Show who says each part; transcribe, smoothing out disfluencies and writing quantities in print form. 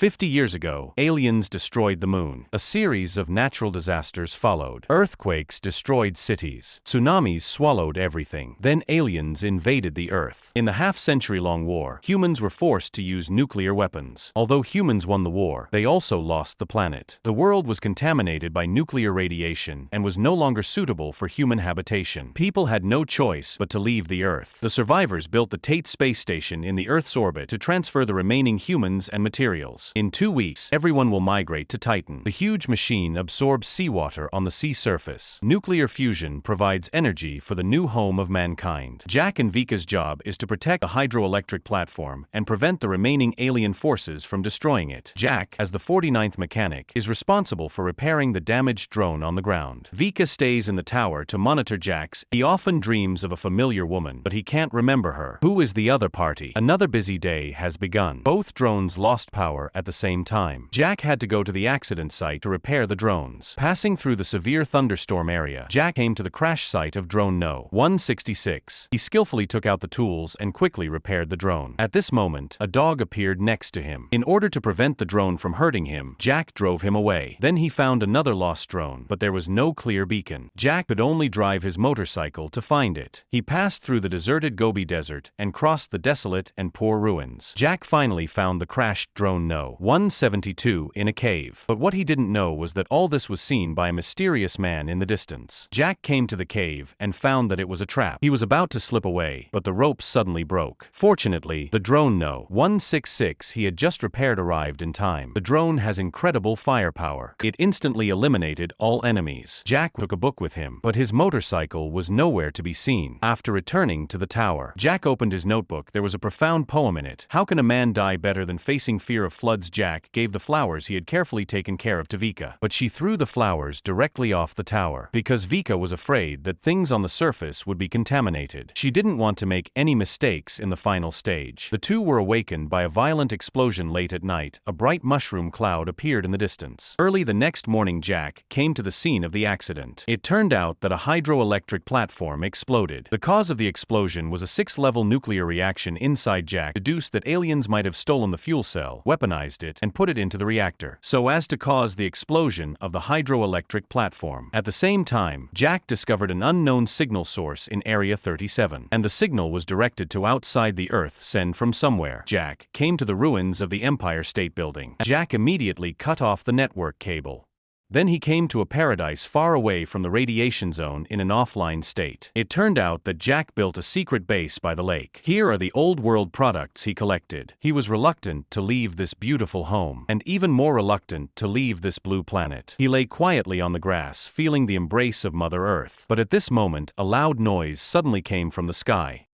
Speaker 1: 50 years ago, aliens destroyed the moon. A series of natural disasters followed. Earthquakes destroyed cities. Tsunamis swallowed everything. Then aliens invaded the Earth. In the half-century-long war, humans were forced to use nuclear weapons. Although humans won the war, they also lost the planet. The world was contaminated by nuclear radiation and was no longer suitable for human habitation. People had no choice but to leave the Earth. The survivors built the Tate space station in the Earth's orbit to transfer the remaining humans and materials. In 2 weeks, everyone will migrate to Titan. The huge machine absorbs seawater on the sea surface. Nuclear fusion provides energy for the new home of mankind. Jack and Vika's job is to protect the hydroelectric platform and prevent the remaining alien forces from destroying it. Jack, as the 49th mechanic, is responsible for repairing the damaged drone on the ground. Vika stays in the tower to monitor Jack's. He often dreams of a familiar woman, but he can't remember her. Who is the other party? Another busy day has begun. Both drones lost power at the same time. Jack had to go to the accident site to repair the drones. Passing through the severe thunderstorm area, Jack came to the crash site of drone No. 166. He skillfully took out the tools and quickly repaired the drone. At this moment, a dog appeared next to him. In order to prevent the drone from hurting him, Jack drove him away. Then he found another lost drone, but there was no clear beacon. Jack could only drive his motorcycle to find it. He passed through the deserted Gobi Desert and crossed the desolate and poor ruins. Jack finally found the crashed drone No. 172 in a cave. But what he didn't know was that all this was seen by a mysterious man in the distance. Jack came to the cave and found that it was a trap. He was about to slip away, but the rope suddenly broke. Fortunately, the drone No. 166 he had just repaired arrived in time. The drone has incredible firepower. It instantly eliminated all enemies. Jack took a book with him, but his motorcycle was nowhere to be seen. After returning to the tower, Jack opened his notebook. There was a profound poem in it. How can a man die better than facing fear of floods? Jack gave the flowers he had carefully taken care of to Vika, but she threw the flowers directly off the tower because Vika was afraid that things on the surface would be contaminated. She didn't want to make any mistakes in the final stage. The two were awakened by a violent explosion late at night. A bright mushroom cloud appeared in the distance. Early the next morning, Jack came to the scene of the accident. It turned out that a hydroelectric platform exploded. The cause of the explosion was a 6-level nuclear reaction inside. Jack deduced that aliens might have stolen the fuel cell, weaponized it, and put it into the reactor, so as to cause the explosion of the hydroelectric platform. At the same time, Jack discovered an unknown signal source in Area 37, and the signal was directed to outside the Earth, sent from somewhere. Jack came to the ruins of the Empire State Building. Jack immediately cut off the network cable. Then he came to a paradise far away from the radiation zone in an offline state. It turned out that Jack built a secret base by the lake. Here are the old world products he collected. He was reluctant to leave this beautiful home, and even more reluctant to leave this blue planet. He lay quietly on the grass, feeling the embrace of Mother Earth. But at this moment, a loud noise suddenly came from the sky.